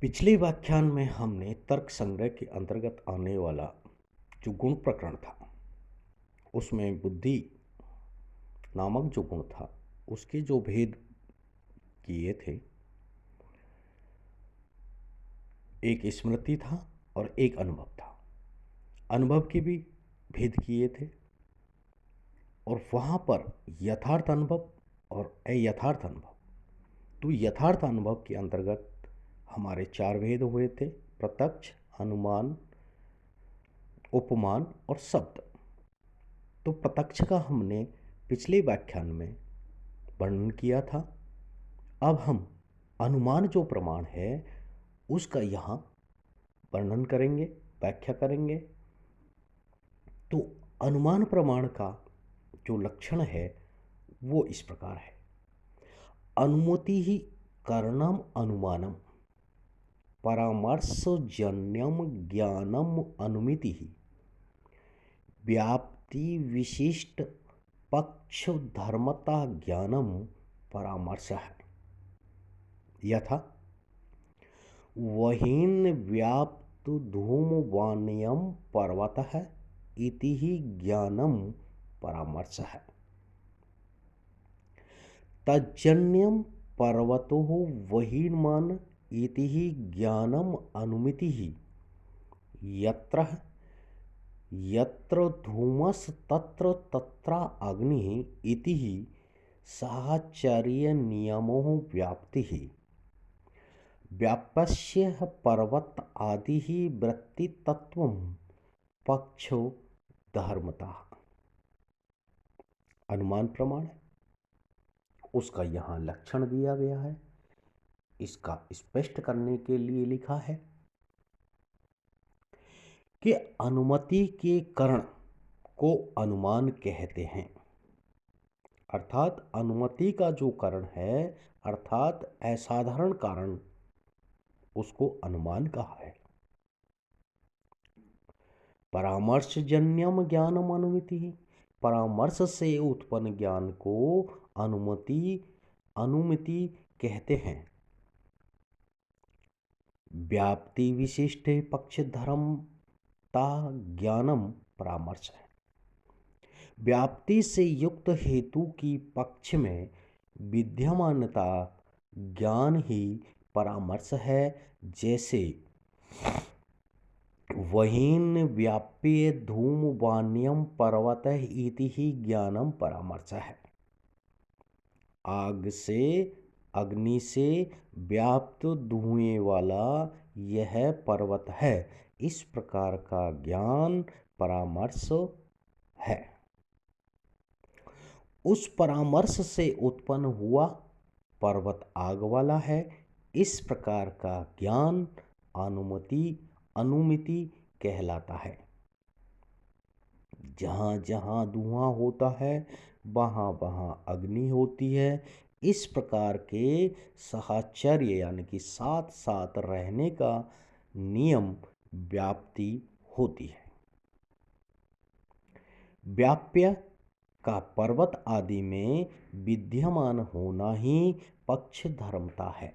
पिछले व्याख्यान में हमने तर्क संग्रह के अंतर्गत आने वाला जो गुण प्रकरण था उसमें बुद्धि नामक जो गुण था उसके जो भेद किए थे। एक स्मृति था और एक अनुभव था। अनुभव के भी भेद किए थे और वहाँ पर यथार्थ अनुभव और अयथार्थ अनुभव। तो यथार्थ अनुभव के अंतर्गत हमारे चार भेद हुए थे: प्रत्यक्ष, अनुमान, उपमान और शब्द। तो प्रत्यक्ष का हमने पिछले व्याख्यान में वर्णन किया था। अब हम अनुमान जो प्रमाण है उसका यहाँ वर्णन करेंगे, व्याख्या करेंगे। तो अनुमान प्रमाण का जो लक्षण है वो इस प्रकार है: अनुमति ही करणम अनुमानम परामर्शजन्यम ज्ञानम अनुमिति ही व्याप्ति विशिष्ट पक्ष धर्मता ज्ञानम परामर्श है। यथा वहीन व्याप्त धूमवान्यम पर्वतः इति ही ज्ञानम परामर्श है। तज्जन्यम पर्वतो वहीनमान इति ही ज्ञानम अनुमिति ही यत्र यत्र धूमस तत्र तत्र अग्नि इति ही साहचर्य नियमो व्याप्ति ही व्याप्स्य पर्वत आदि ही वृत्ति तत्व पक्षो धर्मता। अनुमान प्रमाण उसका यहाँ लक्षण दिया गया है। इसका स्पष्ट करने के लिए लिखा है कि अनुमति के कारण को अनुमान कहते हैं। अर्थात अनुमति का जो कारण है अर्थात असाधारण कारण उसको अनुमान कहा है। परामर्शजन्यम ज्ञानम अनुमिति, परामर्श से उत्पन्न ज्ञान को अनुमिति कहते हैं। व्याप्ति विशिष्ट पक्ष धर्मता ज्ञानम परामर्श है। व्याप्ति से युक्त हेतु की पक्ष में विद्यमानता ज्ञान ही परामर्श है। जैसे वहीन व्याप्य धूमवान्यम पर्वत इति ही ज्ञानम परामर्श है। आग से, अग्नि से व्याप्त धुएं वाला यह पर्वत है, इस प्रकार का ज्ञान परामर्श है। उस परामर्श से उत्पन्न हुआ पर्वत आग वाला है, इस प्रकार का ज्ञान अनुमिति कहलाता है। जहाँ जहाँ धुआं होता है वहाँ वहाँ अग्नि होती है। इस प्रकार के साहचर्य यानी कि साथ साथ रहने का नियम व्याप्ति होती है। व्याप्य का पर्वत आदि में विद्यमान होना ही पक्ष धर्मता है।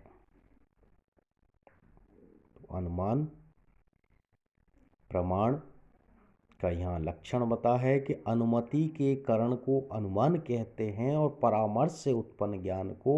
तो अनुमान प्रमाण का यहाँ लक्षण बता है कि अनुमति के कारण को अनुमान कहते हैं और परामर्श से उत्पन्न ज्ञान को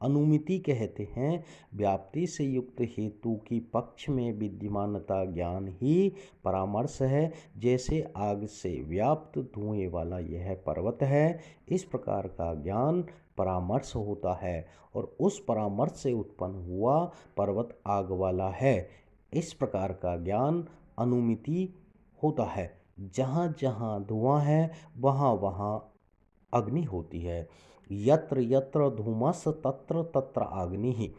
अनुमिति कहते हैं। व्याप्ति से युक्त हेतु की पक्ष में विद्यमानता ज्ञान ही परामर्श है। जैसे आग से व्याप्त धुएं वाला यह पर्वत है, इस प्रकार का ज्ञान परामर्श होता है और उस परामर्श से उत्पन्न हुआ पर्वत आग वाला है, इस प्रकार का ज्ञान अनुमिति होता है। जहाँ जहाँ धुआं है वहाँ वहाँ अग्नि होती है। यत्र यत्र धूमस तत्र तत्र अग्नि ही,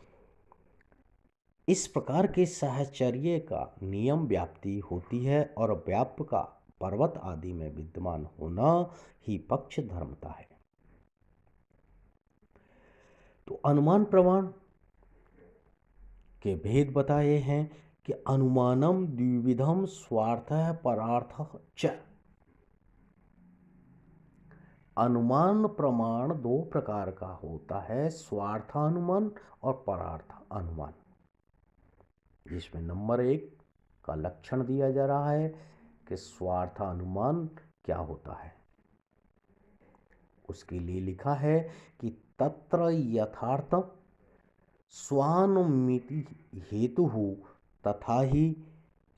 इस प्रकार के साहचर्य का नियम व्याप्ति होती है और व्याप्य का पर्वत आदि में विद्यमान होना ही पक्ष धर्मता है। तो अनुमान प्रमाण के भेद बताए हैं कि अनुमानम द्विविधम स्वार्थः परार्थः च। अनुमान प्रमाण दो प्रकार का होता है, स्वार्थानुमान और परार्थ अनुमान। इसमें नंबर 1 का लक्षण दिया जा रहा है कि स्वार्थ अनुमान क्या होता है। उसके लिए लिखा है कि तत्र यथार्थम स्वानुमिति हेतु तथा ही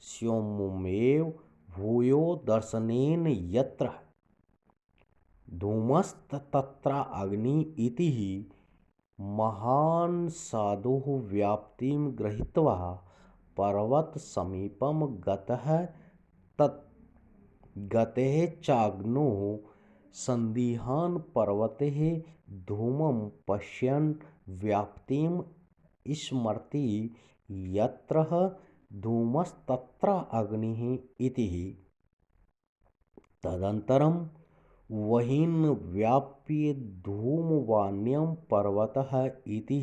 स्योमेव भूयो दर्शनेन यत्र धूमस्तत्र अग्नि इति ही महान् साधुः व्याप्तिं गृहीत्वा पर्वत समीपम गतः तत् गतेः चाग्नो संदिहान पर्वतेः धूमं पश्यन् व्याप्तिं स्मरति यत्र धूमस्तत्र अग्निः इति तदनन्तरं वहीन् व्याप्य धूमवान्यं पर्वतः इति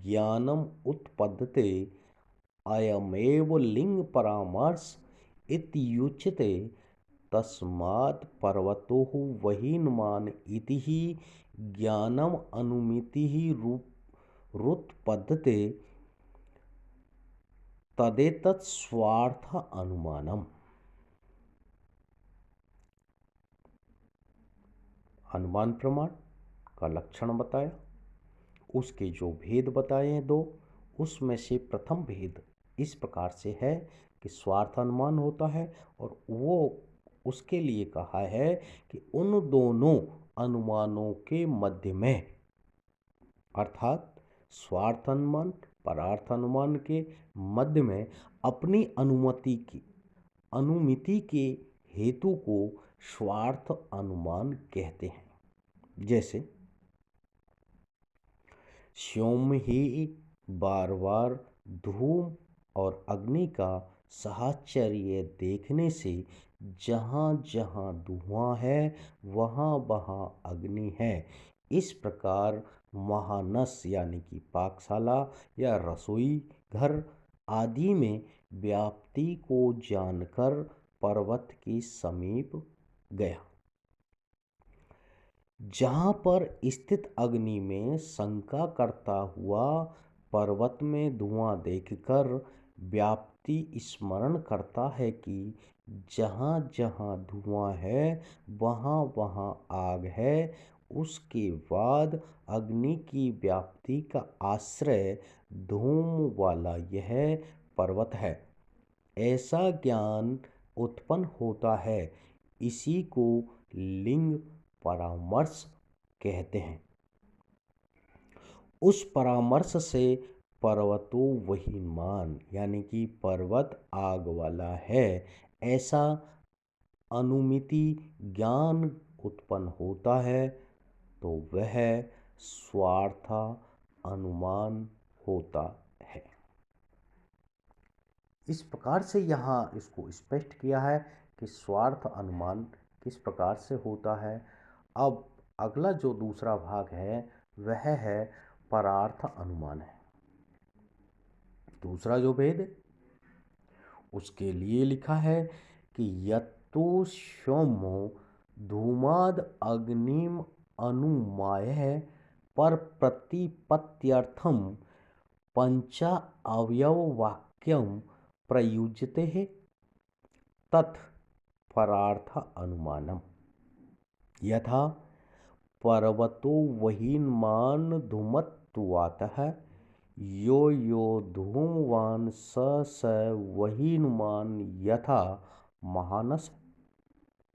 ज्ञानम् उत्पद्यते अयमेव लिंग परामर्श इत्युच्यते। तस्मात् पर्वतो वहीनमान इति ज्ञानम् अनुमितिः रुत्पद्यते तदेतत् स्वार्थ अनुमानम्। अनुमान प्रमाण का लक्षण बताया, उसके जो भेद बताए हैं 2, उसमें से प्रथम भेद इस प्रकार से है कि स्वार्थ अनुमान होता है और वो उसके लिए कहा है कि उन दोनों अनुमानों के मध्य में, अर्थात स्वार्थ अनुमान परार्थ अनुमान के मध्य में अपनी अनुमिति के हेतु को स्वार्थ अनुमान कहते हैं। जैसे स्योम ही बार बार धूम और अग्नि का साहचर्य देखने से जहाँ जहाँ धुआं है वहाँ वहाँ अग्नि है, इस प्रकार महानस यानी कि पाकशाला या रसोई घर आदि में व्याप्ति को जानकर पर्वत के समीप गया। जहाँ पर स्थित अग्नि में शंका करता हुआ पर्वत में धुआं देखकर व्याप्ति स्मरण करता है कि जहाँ जहाँ धुआं है वहाँ वहाँ आग है, उसके बाद अग्नि की व्याप्ति का आश्रय धूम वाला यह पर्वत है, ऐसा ज्ञान उत्पन्न होता है। इसी को लिंग परामर्श कहते हैं। उस परामर्श से पर्वतो वहीमान यानी कि पर्वत आग वाला है, ऐसा अनुमिति ज्ञान उत्पन्न होता है, तो वह स्वार्थ अनुमान होता है। इस प्रकार से यहाँ इसको स्पष्ट किया है कि स्वार्थ अनुमान किस प्रकार से होता है। अब अगला जो दूसरा भाग है वह है परार्थ अनुमान है। दूसरा जो भेद है उसके लिए लिखा है कि यत्तु सोमो धूमाद अग्निम अनुमाय पर प्रतिपत्त्यर्थम पंचा अवयव वाक्यम प्रयुज्यते है तत् परार्थ अनुमानम। यथा पर्वतो वहीनमान धूमत्वातः यो यो धूमवान स वहीनमान यथा महानस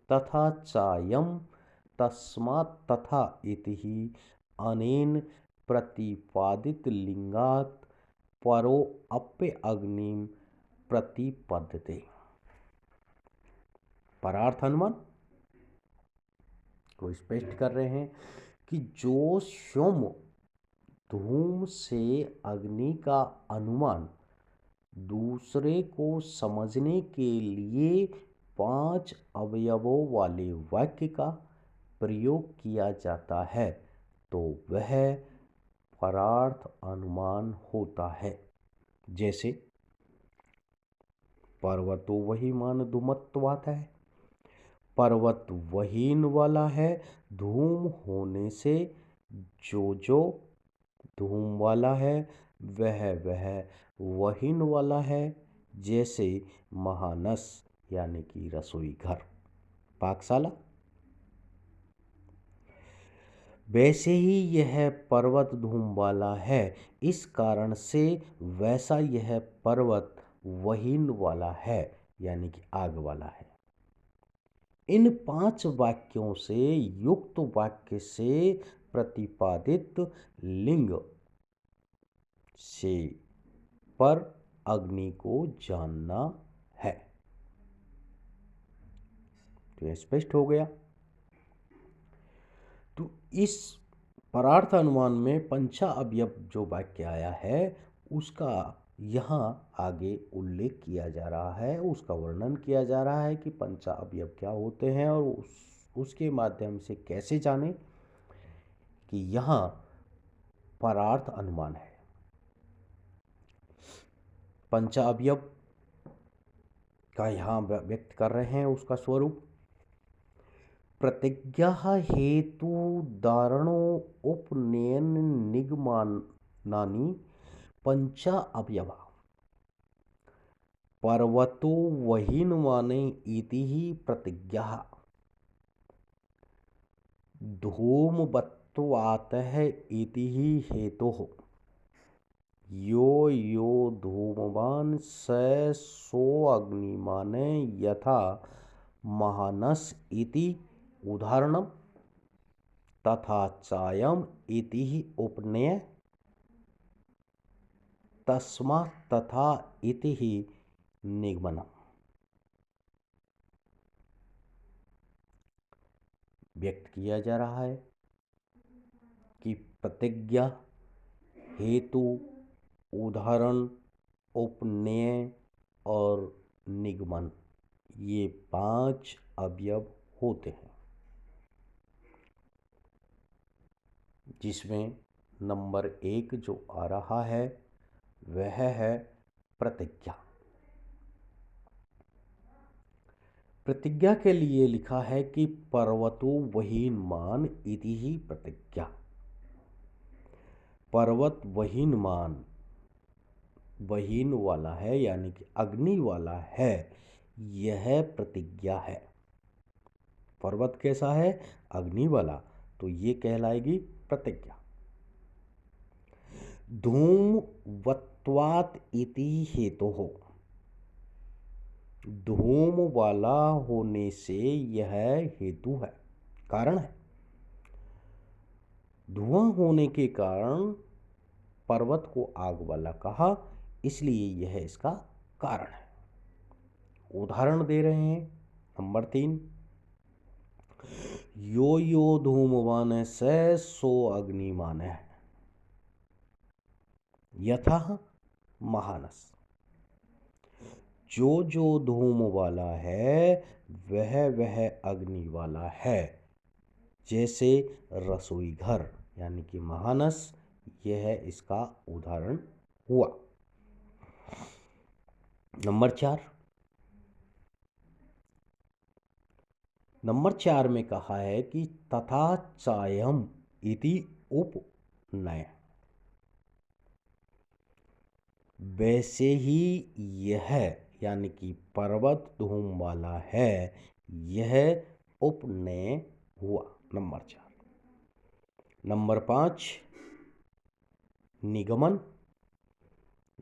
तथा चायम तस्मात् तथा इति अनेन प्रतिपादित लिंगात् परो अप्य अग्निम प्रतिपद्यते। परार्थ अनुमान को स्पष्ट कर रहे हैं कि जो सोम धूम से अग्नि का अनुमान दूसरे को समझने के लिए 5 अवयवों वाले वाक्य का प्रयोग किया जाता है, तो वह परार्थ अनुमान होता है। जैसे पर्वतो वहीमान धूमत्वात् है, पर्वत वहीन वाला है, धूम होने से जो जो धूम वाला है, वह वहीन वाला है, जैसे महानस यानी कि रसोई घर, पाकशाला। वैसे ही यह पर्वत धूम वाला है, इस कारण से वैसा यह पर्वत वहीन वाला है, यानी कि आग वाला है। इन 5 वाक्यों से युक्त वाक्य से प्रतिपादित लिंग से पर अग्नि को जानना है। तो यह स्पष्ट हो गया। तो इस परार्थ अनुमान में पंचा अवयव जो वाक्य आया है उसका यहाँ आगे उल्लेख किया जा रहा है, उसका वर्णन किया जा रहा है कि पंचा अवयव क्या होते हैं और उसके माध्यम से कैसे जाने कि यहाँ परार्थ अनुमान है। पंचा अवयव का यहाँ व्यक्त कर रहे हैं उसका स्वरूप। प्रतिज्ञा हेतु धारणो उपनयन निगमानानि पंचा अवयवा पर्वतो वहीनमाने इति ही प्रतिज्ञा धूमवत्वातः इति ही हेतुः यो यो धूमवान् स सो अग्निमान् यथा महानस इति उदाहरणम् तथा चायम इति ही उपनय तस्मात् तथा इति ही निगमनम्। व्यक्त किया जा रहा है कि प्रतिज्ञा, हेतु, उदाहरण, उपनय और निगमन, ये 5 अवयव होते हैं, जिसमें नंबर 1 जो आ रहा है वह है प्रतिज्ञा। प्रतिज्ञा के लिए लिखा है कि पर्वतो वहीनमान इति ही प्रतिज्ञा। पर्वत वहीनमान, वहीन वाला है यानी कि अग्नि वाला है, यह प्रतिज्ञा है। पर्वत कैसा है? अग्नि वाला, तो ये कहलाएगी प्रतिज्ञा। धूमवत्वात् इति हेतु हो, धूम वाला होने से यह हेतु है, कारण है। धुआं होने के कारण पर्वत को आग वाला कहा, इसलिए यह इसका कारण है। उदाहरण दे रहे हैं नंबर 3, यो यो धूमवान स सो अग्निमान यथा महानस। जो जो धूम वाला है वह अग्नि वाला है, जैसे रसोई घर यानी कि महानस, यह इसका उदाहरण हुआ। नंबर 4 में कहा है कि तथा चायम इति उपनय, वैसे ही यह यानी कि पर्वत धूम वाला है, यह उपनय हुआ। नंबर 4। नंबर 5 निगमन।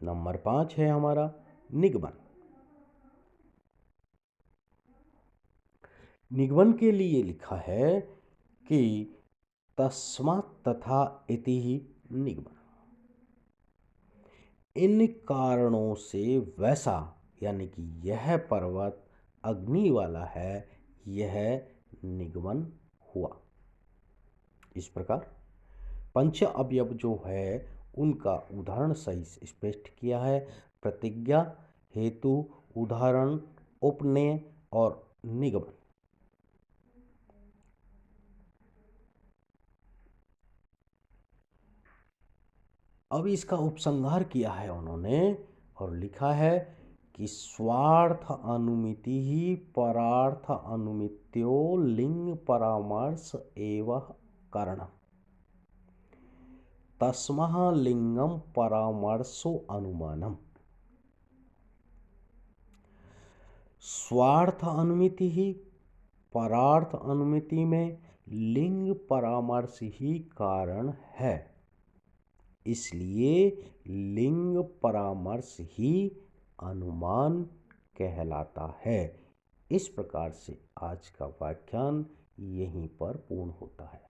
नंबर 5 है हमारा निगमन। निगमन के लिए लिखा है कि तस्मात् तथा इति ही निगमन। इन कारणों से वैसा यानी कि यह पर्वत अग्नि वाला है, यह निगमन हुआ। इस प्रकार पंच अवयव जो है उनका उदाहरण सही स्पष्ट किया है। प्रतिज्ञा, हेतु, उदाहरण, उपनय और निगमन। अब इसका उपसंहार किया है उन्होंने और लिखा है कि स्वार्थ अनुमिति ही परार्थ अनुमित्यो लिंग परामर्श एवं कारण। तस्मः लिंगम परामर्शो अनुमानम। स्वार्थ अनुमिति ही परार्थ अनुमिति में लिंग परामर्श ही कारण है, इसलिए लिंग परामर्श ही अनुमान कहलाता है। इस प्रकार से आज का व्याख्यान यहीं पर पूर्ण होता है।